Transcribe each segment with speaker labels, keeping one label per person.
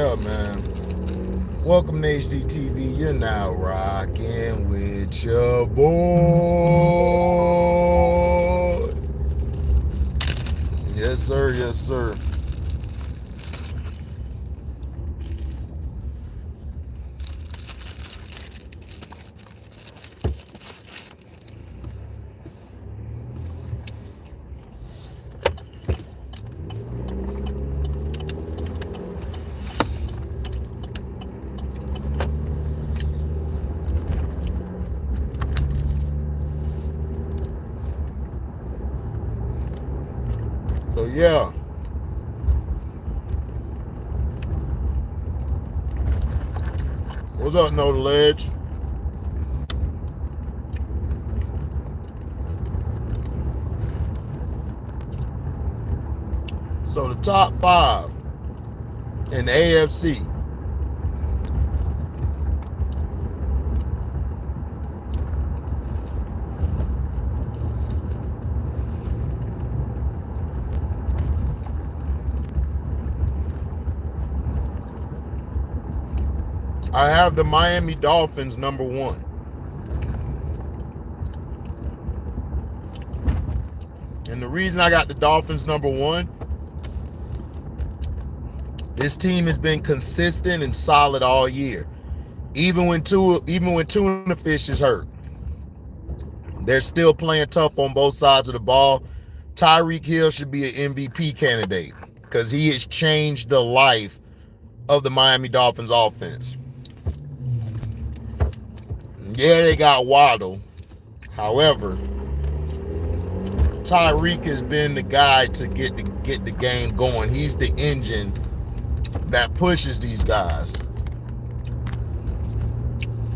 Speaker 1: Yeah, man. Welcome to HDiiTV. You're now rocking with your boy. Yes, sir. Yes, sir. So, yeah. What's up, No Ledge? So, the top 5 in the AFC. I have the Miami Dolphins number 1. And the reason I got the Dolphins number 1, this team has been consistent and solid all year. Even when Tuna Fish is hurt, they're still playing tough on both sides of the ball. Tyreek Hill should be an MVP candidate because he has changed the life of the Miami Dolphins offense. Yeah, they got Waddle. However, Tyreek has been the guy to get the game going. He's the engine that pushes these guys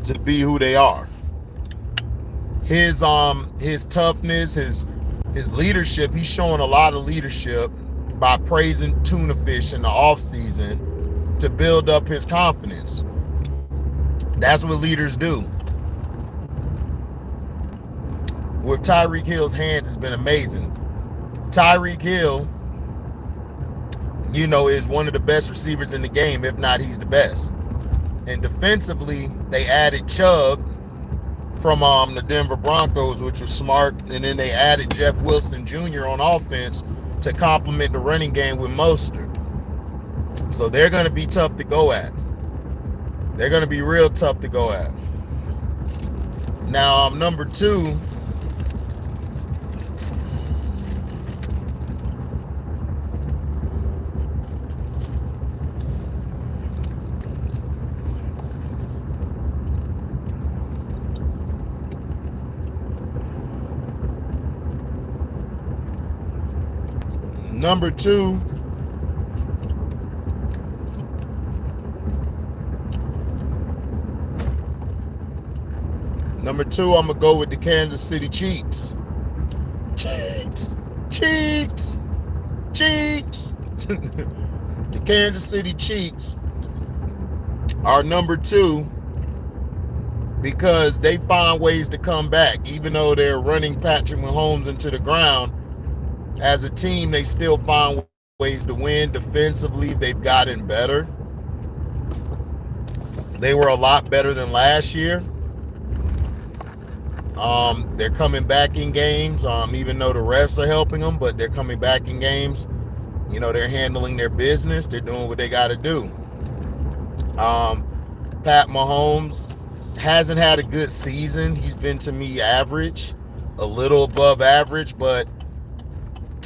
Speaker 1: to be who they are. His toughness, his leadership, he's showing a lot of leadership by praising Tuna Fish in the offseason to build up his confidence. That's what leaders do. With Tyreek Hill's hands has been amazing. Tyreek Hill, is one of the best receivers in the game, if not he's the best. And defensively, they added Chubb from the Denver Broncos, which was smart. And then they added Jeff Wilson Jr. on offense to complement the running game with Mostert. So they're going to be tough to go at. They're going to be real tough to go at. Now, number 2, Number 2, I'm going to go with the Kansas City Chiefs. Chiefs. The Kansas City Chiefs are number 2 because they find ways to come back. Even though they're running Patrick Mahomes into the ground, as a team, they still find ways to win. Defensively, they've gotten better. They were a lot better than last year. They're coming back in games, even though the refs are helping them, but they're coming back in games. They're handling their business. They're doing what they got to do. Pat Mahomes hasn't had a good season. He's been, to me, average, a little above average, but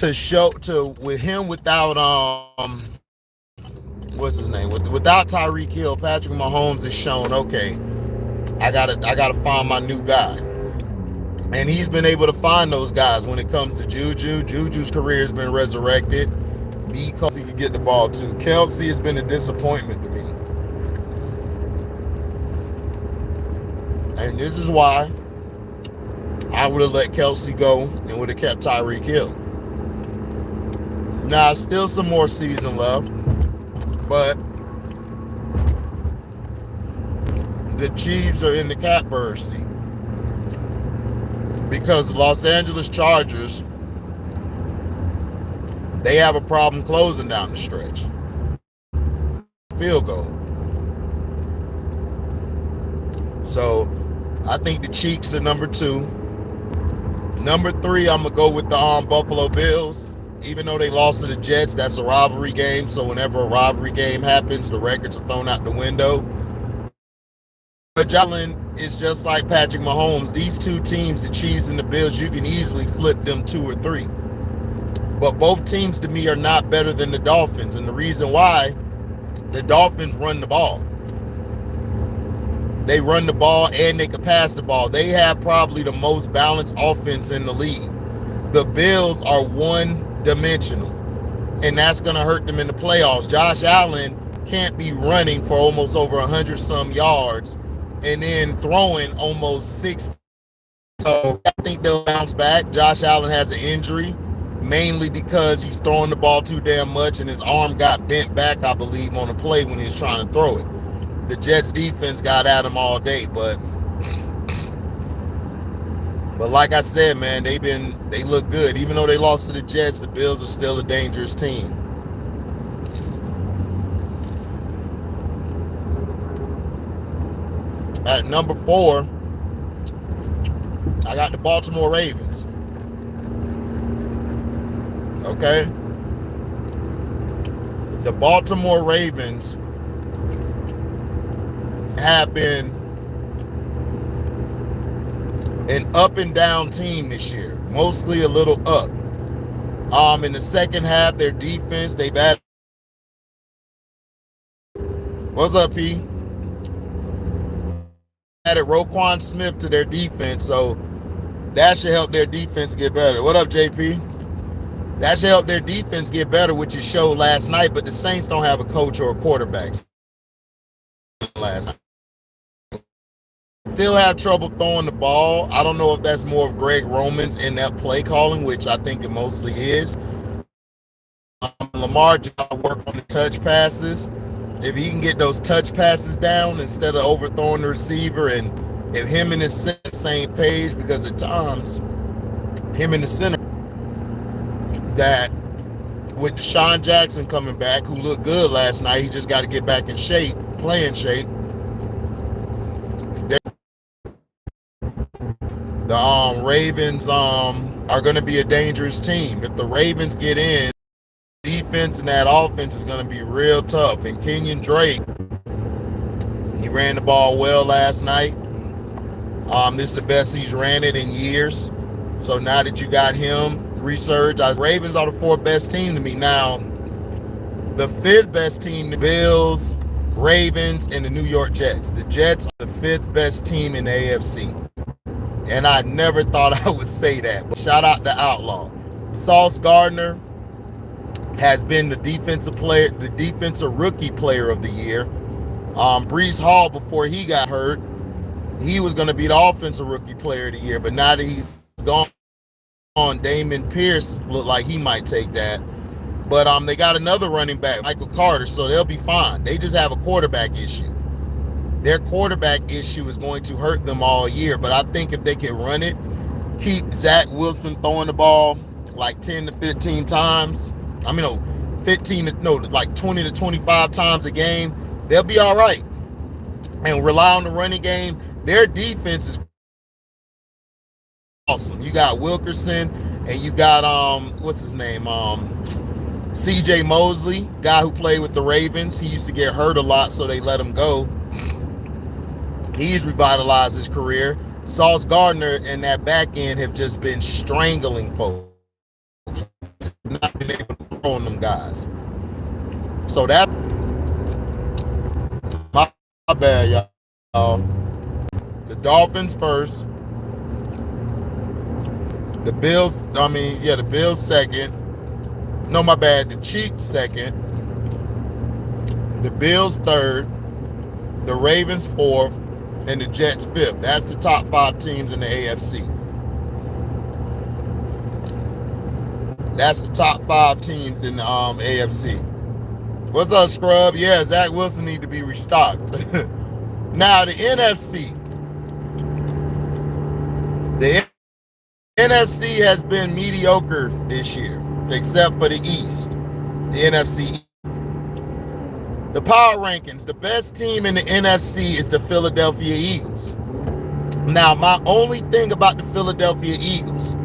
Speaker 1: with him without without Tyreek Hill, Patrick Mahomes has shown, okay, I gotta find my new guy. And he's been able to find those guys when it comes to Juju. Juju's career has been resurrected. Kelsey can get the ball too. Kelsey has been a disappointment to me. And this is why I would have let Kelsey go and would have kept Tyreek Hill. Now, still some more season left, but the Chiefs are in the catbird seat because the Los Angeles Chargers, they have a problem closing down the stretch. field goal. So I think the Cheeks are number 2. Number 3, I'm going to go with the Buffalo Bills. Even though they lost to the Jets, that's a rivalry game. So whenever a rivalry game happens, the records are thrown out the window. But Jalen is just like Patrick Mahomes. These two teams, the Chiefs and the Bills, you can easily flip them 2 or 3. But both teams to me are not better than the Dolphins. And the reason why, the Dolphins run the ball. They run the ball and they can pass the ball. They have probably the most balanced offense in the league. The Bills are one-dimensional, and that's going to hurt them in the playoffs. Josh Allen can't be running for almost over 100-some yards and then throwing almost 60. So I think they'll bounce back. Josh Allen has an injury, mainly because he's throwing the ball too damn much, and his arm got bent back, I believe, on a play when he was trying to throw it. The Jets defense got at him all day, but like I said, man, they look good. Even though they lost to the Jets, the Bills are still a dangerous team. At number 4, I got the Baltimore Ravens. Okay? The Baltimore Ravens have been an up and down team this year, mostly a little up. In the second half, their defense, they've added. What's up, P? Added Roquan Smith to their defense, so that should help their defense get better. What up, JP? That should help their defense get better, which it showed last night, but the Saints don't have a coach or a quarterback last night. Still have trouble throwing the ball. I don't know if that's more of Greg Roman's in that play calling, which I think it mostly is. Lamar just got to work on the touch passes. If he can get those touch passes down instead of overthrowing the receiver, and if him and his center same page, because at times him and the center, that with Deshaun Jackson coming back, who looked good last night, he just got to get back in shape, playing shape. The Ravens are going to be a dangerous team. If the Ravens get in, defense and that offense is going to be real tough. And Kenyon Drake, he ran the ball well last night. This is the best he's ran it in years. So now that you got him, resurged. Ravens are the 4th best team to me. Now, the 5th best team, the Bills, Ravens, and the New York Jets. The Jets are the 5th best team in the AFC. And I never thought I would say that. But shout out to Outlaw. Sauce Gardner has been the defensive rookie player of the year. Breece Hall, before he got hurt, he was going to be the offensive rookie player of the year. But now that he's gone, Damon Pierce looked like he might take that. But they got another running back, Michael Carter, so they'll be fine. They just have a quarterback issue. Their quarterback issue is going to hurt them all year. But I think if they can run it, keep Zach Wilson throwing the ball like 10 to 15 times. I mean, like 20 to 25 times a game, they'll be all right. And rely on the running game. Their defense is awesome. You got Wilkerson and you got, what's his name? CJ Mosley, guy who played with the Ravens. He used to get hurt a lot, so they let him go. He's revitalized his career. Sauce Gardner and that back end have just been strangling folks. Not been able to throw on them guys. So that, my bad, y'all. The Dolphins first. The Bills second. No, my bad. The Chiefs second. The Bills third. The Ravens fourth. And the Jets 5th. That's the top 5 teams in the AFC. That's the top 5 teams in the AFC. What's up, Scrub? Yeah, Zach Wilson need to be restocked. Now, the NFC. The NFC has been mediocre this year, except for the East. The NFC. The power rankings, the best team in the NFC is the Philadelphia Eagles. Now, my only thing about the Philadelphia Eagles,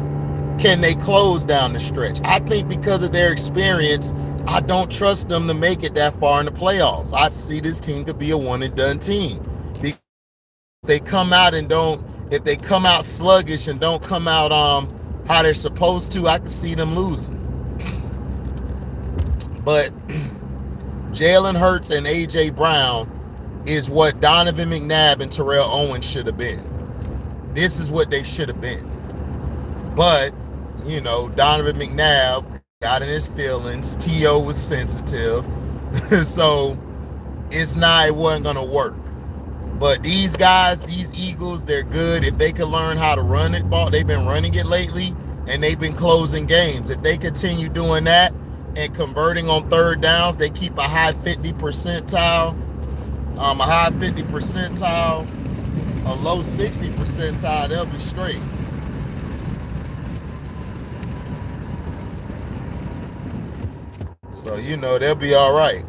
Speaker 1: can they close down the stretch? I think because of their experience, I don't trust them to make it that far in the playoffs. I see this team could be a one and done team. If they come out sluggish and don't come out how they're supposed to, I can see them losing. But Jalen Hurts and A.J. Brown is what Donovan McNabb and Terrell Owens should have been. This is what they should have been. But, you know, Donovan McNabb got in his feelings. T.O. was sensitive. So it wasn't going to work. But these guys, these Eagles, they're good. If they can learn how to run it, they've been running it lately, and they've been closing games. If they continue doing that and converting on third downs, they keep a high 50 percentile, a low 60 percentile, they'll be straight. So, you know, they'll be all right.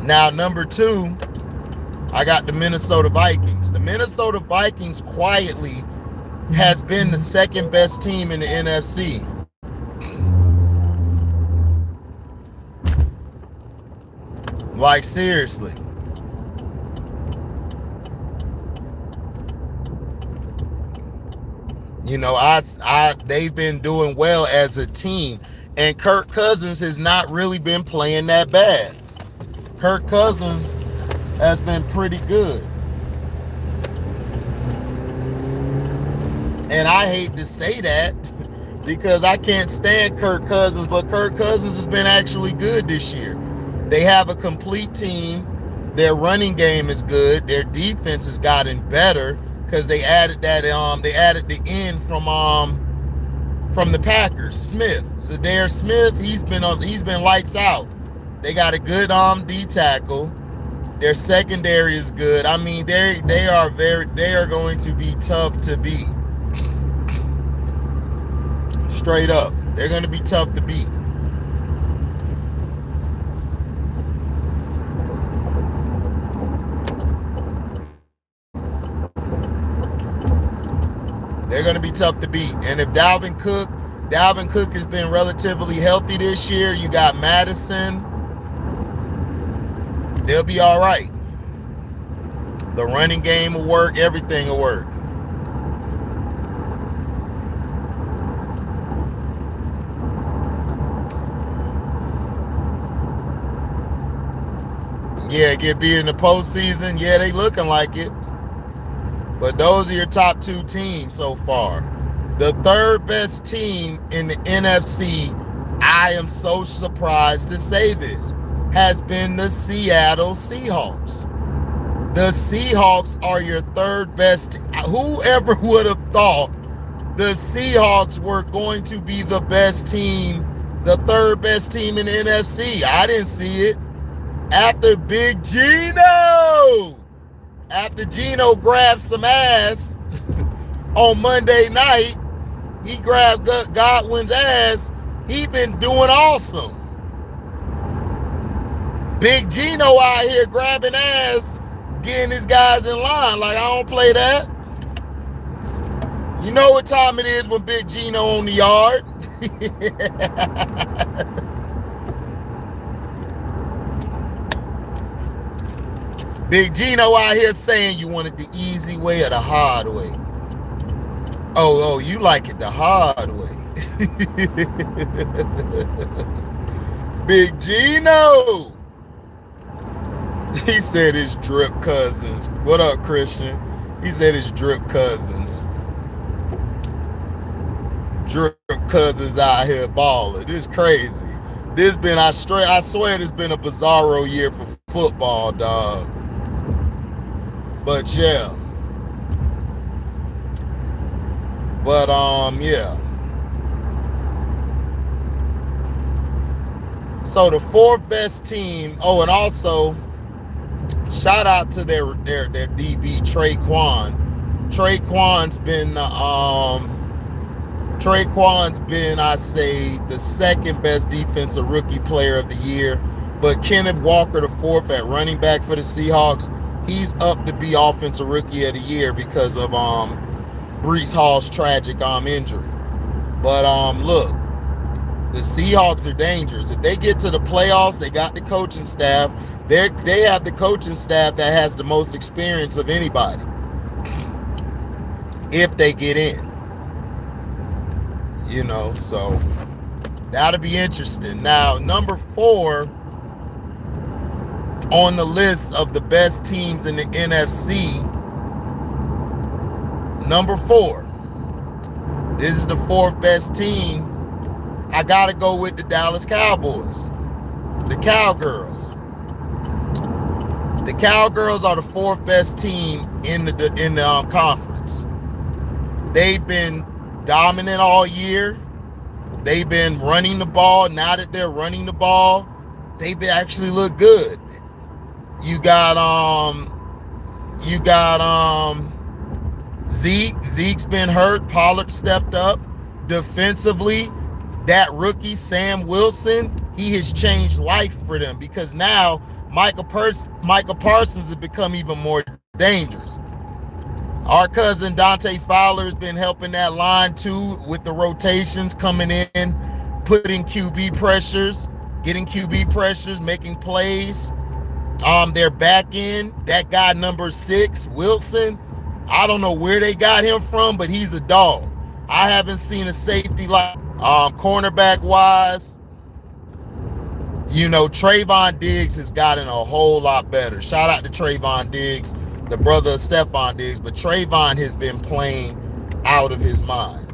Speaker 1: Now, number 2, I got the Minnesota Vikings. The Minnesota Vikings quietly has been the second best team in the NFC. Like, seriously. You know, they've been doing well as a team. And Kirk Cousins has not really been playing that bad. Kirk Cousins has been pretty good. And I hate to say that because I can't stand Kirk Cousins, but Kirk Cousins has been actually good this year. They have a complete team. Their running game is good. Their defense has gotten better because they added that they added the end from the Packers, Smith. Zadarius Smith, he's been lights out. They got a good D tackle. Their secondary is good. I mean, they are going to be tough to beat. Straight up. They're going to be tough to beat. They're going to be tough to beat. And if Dalvin Cook has been relatively healthy this year, you got Madison, they'll be all right. The running game will work. Everything will work. Yeah, be in the postseason. Yeah, they looking like it. But those are your top 2 teams so far. The third best team in the NFC, I am so surprised to say this, has been the Seattle Seahawks. The Seahawks are your third best. Whoever would have thought the Seahawks were going to be the best team, the third best team in the NFC? I didn't see it. After Big Gino, after Gino grabbed some ass on Monday night, he grabbed Godwin's ass. He been doing awesome. Big Gino out here grabbing ass, getting his guys in line. Like, I don't play that. You know what time it is when Big Gino on the yard. Big Gino out here saying you want it the easy way or the hard way. Oh, you like it the hard way. Big Gino. He said it's drip cousins. What up, Christian? He said it's drip cousins. Drip cousins out here balling. This is crazy. I swear this been a bizarro year for football, dog. But yeah. But yeah. So the fourth best team. Oh, and also shout out to their DB Traquan. Traquan's been Traquan's been, I say, the second best defensive rookie player of the year. But Kenneth Walker, the fourth at running back for the Seahawks, he's up to be offensive rookie of the year because of Breece Hall's tragic injury. But look, the Seahawks are dangerous. If they get to the playoffs, they got the coaching staff. They have the coaching staff that has the most experience of anybody. If they get in. You know, so that'll be interesting. Now, number 4 on the list of the best teams in the NFC, number 4. This is the 4th best team. I gotta go with the Dallas Cowboys, the Cowgirls. The Cowgirls are the 4th best team in the conference. They've been dominant all year. They've been running the ball. Now that they're running the ball, they actually look good. You got Zeke. Zeke's been hurt. Pollard stepped up. Defensively, that rookie Sam Wilson, he has changed life for them because now Micah Parsons has become even more dangerous. Our cousin Dante Fowler has been helping that line too with the rotations coming in, putting QB pressures, getting QB pressures, making plays. Their back end, that guy number 6, Wilson, I don't know where they got him from, but he's a dog. I haven't seen a safety like cornerback wise. You know, Trayvon Diggs has gotten a whole lot better. Shout out to Trayvon Diggs, the brother of Stephon Diggs, but Trayvon has been playing out of his mind.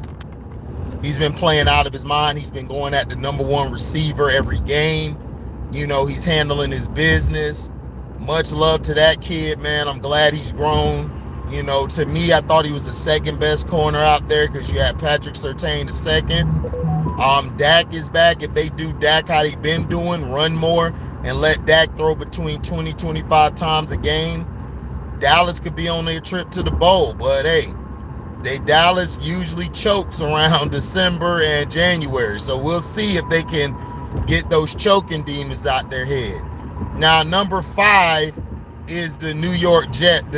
Speaker 1: He's been playing out of his mind. He's been going at the number 1 receiver every game. You know, he's handling his business. Much love to that kid, man. I'm glad he's grown. You know, to me, I thought he was the 2nd best corner out there because you had Patrick Surtain the 2nd. Dak is back. If they do Dak how they've been doing, run more and let Dak throw between 20-25 times a game, Dallas could be on their trip to the bowl. But hey, Dallas usually chokes around December and January. So we'll see if they can get those choking demons out their head. Now, number 5 is the New York Giants,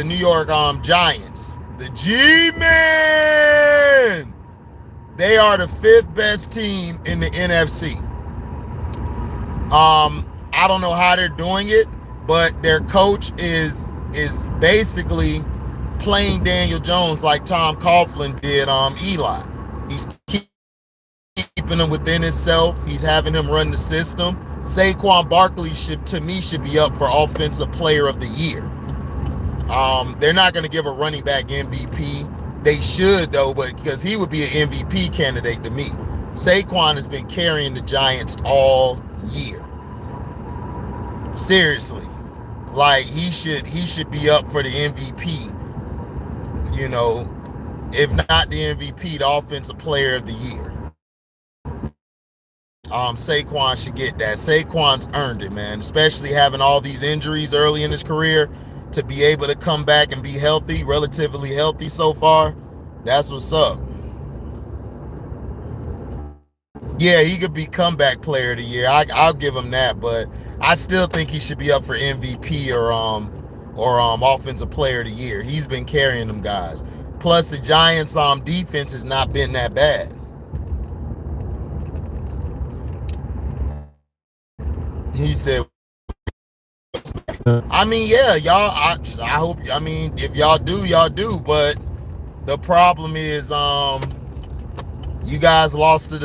Speaker 1: the G-Men. They are the 5th best team in the NFC. I don't know how they're doing it, but their coach is basically playing Daniel Jones like Tom Coughlin did Eli. He's keeping him within himself. He's having him run the system. Saquon Barkley should be up for Offensive Player of the Year. They're not going to give a running back MVP. They should, though, but because he would be an MVP candidate to me. Saquon has been carrying the Giants all year. Seriously. Like, he should be up for the MVP. You know, if not the MVP, the Offensive Player of the Year. Saquon should get that. Saquon's earned it, man. Especially having all these injuries early in his career, to be able to come back and be healthy, relatively healthy so far, that's what's up. Yeah, he could be comeback player of the year. I'll give him that, but I still think he should be up for MVP or offensive player of the year. He's been carrying them guys. Plus, the Giants' defense has not been that bad. He said, I mean, yeah, y'all, I hope, I mean, if y'all do, but the problem is, you guys lost to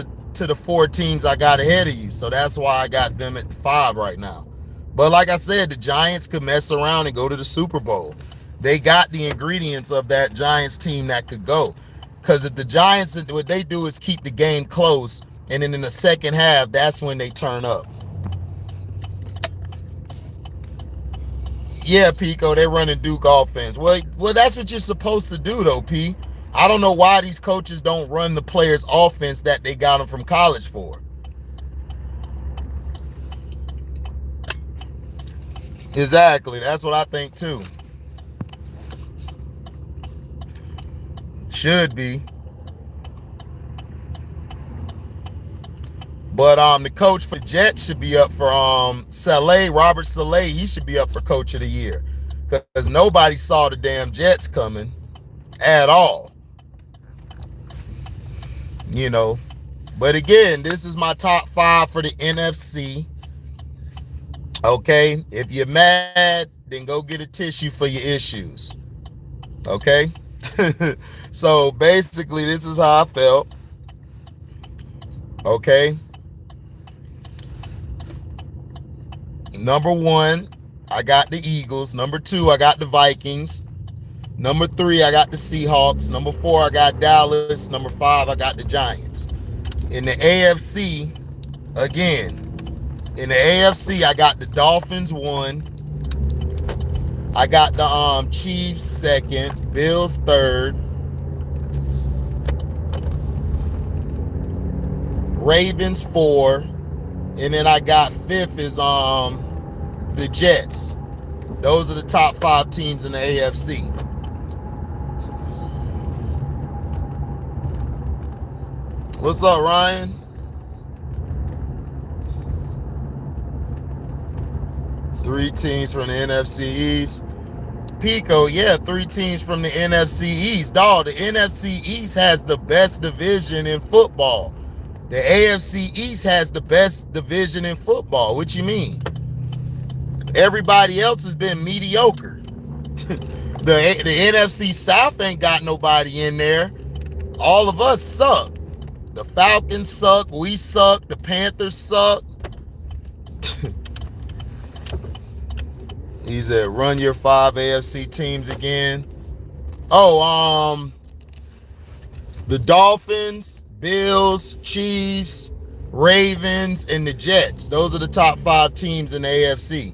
Speaker 1: the 4 teams I got ahead of you, so that's why I got them at 5 right now. But like I said, the Giants could mess around and go to the Super Bowl. They got the ingredients of that Giants team that could go. Because if the Giants, what they do is keep the game close, and then in the second half, that's when they turn up. Yeah, Pico, they're running Duke offense. Well, that's what you're supposed to do, though, P. I don't know why these coaches don't run the players' offense that they got them from college for. Exactly. That's what I think, too. Should be. But the coach for Jets should be up for Robert Saleh. He should be up for coach of the year, because nobody saw the damn Jets coming at all. You know. But again, this is my top 5 for the NFC. Okay, if you're mad, then go get a tissue for your issues. Okay. So basically, this is how I felt. Okay. Number 1, I got the Eagles. Number 2, I got the Vikings. Number 3, I got the Seahawks. Number 4, I got Dallas. Number 5, I got the Giants. In the AFC, again, in the AFC, I got the Dolphins 1. I got the Chiefs 2nd, Bills 3rd, Ravens 4, and then I got 5th is the Jets. Those are the top 5 teams in the AFC. What's up, Ryan? Three teams from the NFC East. Pico, yeah, 3 teams from the NFC East. Dog, the NFC East has the best division in football. The AFC East has the best division in football. What you mean? Everybody else has been mediocre. The NFC South ain't got nobody in there. All of us suck. The Falcons suck. We suck. The Panthers suck. He said, run your 5 AFC teams again. Oh, the Dolphins, Bills, Chiefs, Ravens, and the Jets. Those are the top 5 teams in the AFC.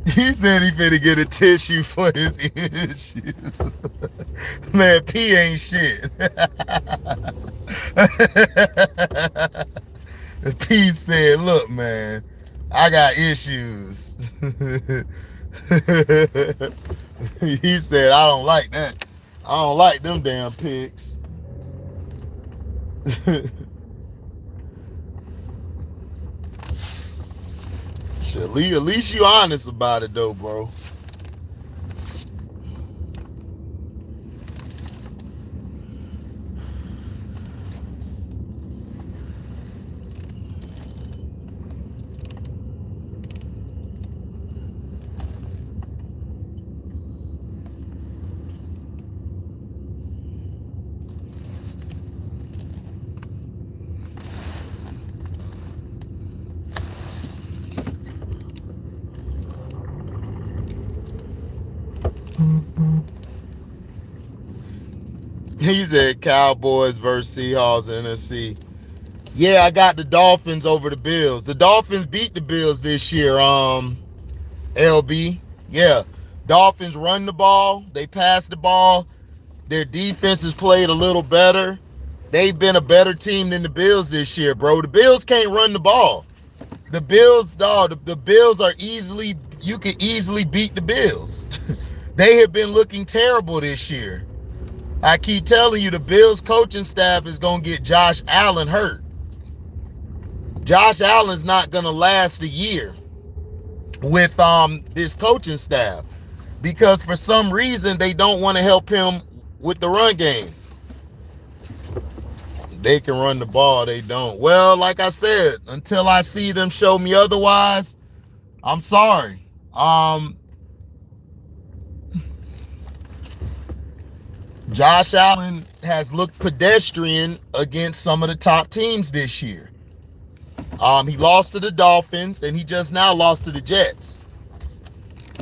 Speaker 1: He said he finna get a tissue for his issues. Man, P ain't shit. P said, look, man, I got issues. He said, I don't like that. I don't like them damn pigs. Shit, at least you honest about it though, bro. He said Cowboys versus Seahawks NFC. Yeah, I got the Dolphins over the Bills. The Dolphins beat the Bills this year, LB. Yeah. Dolphins run the ball. They pass the ball. Their defense has played a little better. They've been a better team than the Bills this year, bro. The Bills can't run the ball. The Bills, dog, the Bills are you can easily beat the Bills. They have been looking terrible this year. I keep telling you, the Bills coaching staff is going to get Josh Allen hurt. Josh Allen's not going to last a year with this coaching staff because for some reason they don't want to help him with the run game. They can run the ball, they don't. Well, like I said, until I see them show me otherwise, I'm sorry. Josh Allen has looked pedestrian against some of the top teams this year. He lost to the Dolphins, and he just now lost to the Jets.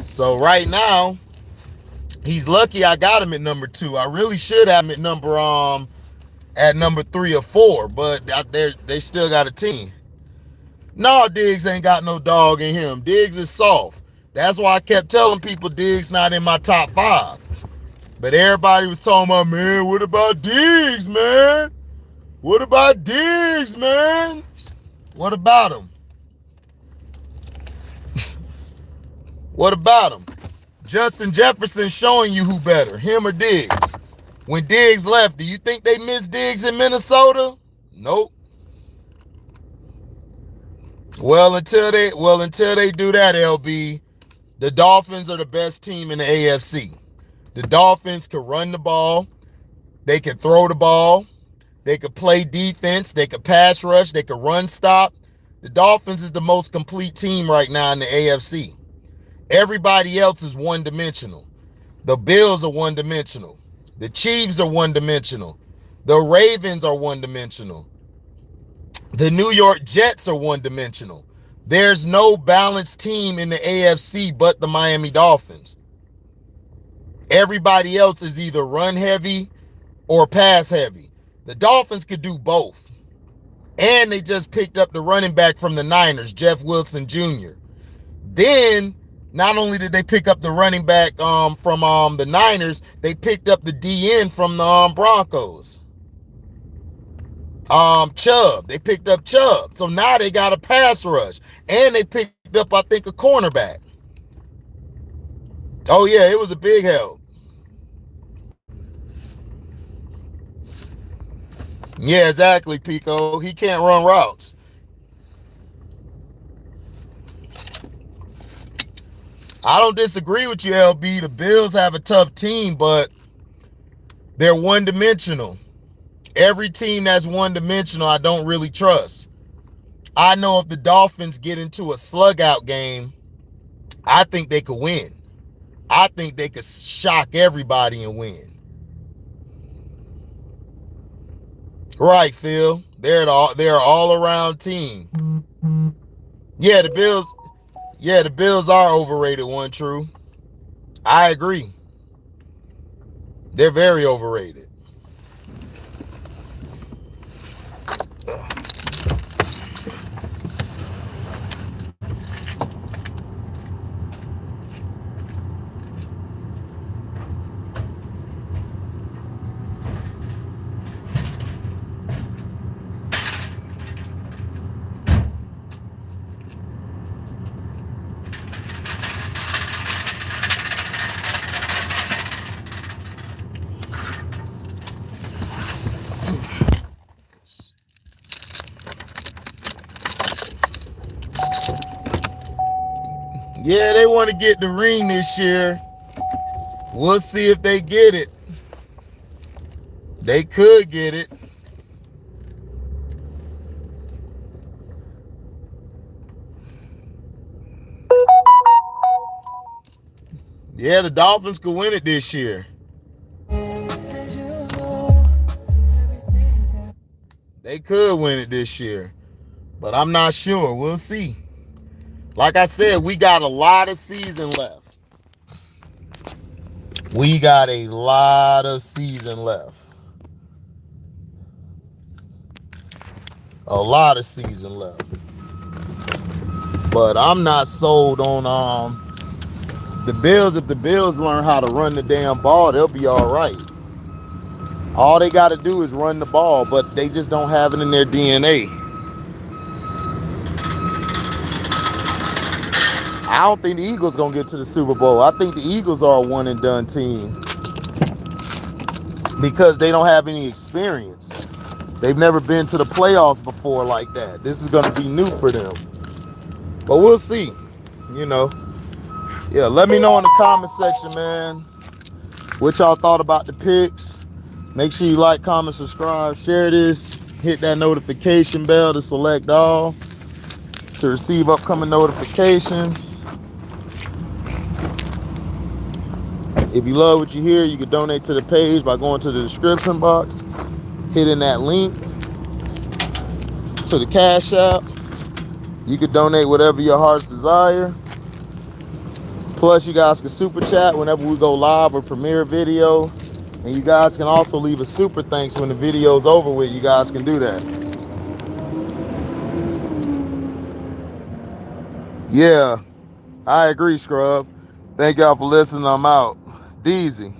Speaker 1: So right now, he's lucky I got him at number 2. I really should have him at number 3 or 4, but they still got a team. No, Diggs ain't got no dog in him. Diggs is soft. That's why I kept telling people Diggs not in my top 5. But everybody was talking about, man, what about Diggs, man? What about Diggs, man? What about him? What about him? Justin Jefferson showing you who better, him or Diggs. When Diggs left, do you think they missed Diggs in Minnesota? Nope. Well, until they do that, LB, the Dolphins are the best team in the AFC. The Dolphins can run the ball. They can throw the ball. They could play defense. They could pass rush. They could run stop. The Dolphins is the most complete team right now in the AFC. Everybody else is one-dimensional. The Bills are one-dimensional. The Chiefs are one-dimensional. The Ravens are one-dimensional. The New York Jets are one-dimensional. There's no balanced team in the AFC but the Miami Dolphins. Everybody else is either run heavy or pass heavy. The Dolphins could do both. And they just picked up the running back from the Niners, Jeff Wilson Jr. Then, not only did they pick up the running back from the Niners, they picked up the DN from the Broncos. Chubb. They picked up Chubb. So now they got a pass rush. And they picked up, I think, a cornerback. Oh, yeah, it was a big help. Yeah, exactly, Pico. He can't run routes. I don't disagree with you, LB. The Bills have a tough team, but they're one-dimensional. Every team that's one-dimensional, I don't really trust. I know if the Dolphins get into a slug-out game, I think they could win. I think they could shock everybody and win. Right, Phil. They're an all-around team. Yeah, the Bills are overrated, one true. I agree. They're very overrated. Yeah, they want to get the ring this year. We'll see if they get it. They could get it. Yeah, the Dolphins could win it this year. They could win it this year. But I'm not sure. We'll see. Like I said, we got a lot of season left. We got a lot of season left. A lot of season left. But I'm not sold on the Bills. If the Bills learn how to run the damn ball, they'll be all right. All they got to do is run the ball, but they just don't have it in their DNA. I don't think the Eagles going to get to the Super Bowl. I think the Eagles are a one-and-done team because they don't have any experience. They've never been to the playoffs before like that. This is going to be new for them. But we'll see, you know. Yeah, let me know in the comment section, man, what y'all thought about the picks. Make sure you like, comment, subscribe, share this. Hit that notification bell to select all to receive upcoming notifications. If you love what you hear, you can donate to the page by going to the description box, hitting that link to the Cashapp. You can donate whatever your heart's desire. Plus, you guys can super chat whenever we go live or premiere a video. And you guys can also leave a super thanks when the video's over with. You guys can do that. Yeah, I agree, Scrub. Thank y'all for listening. I'm out. Deezy.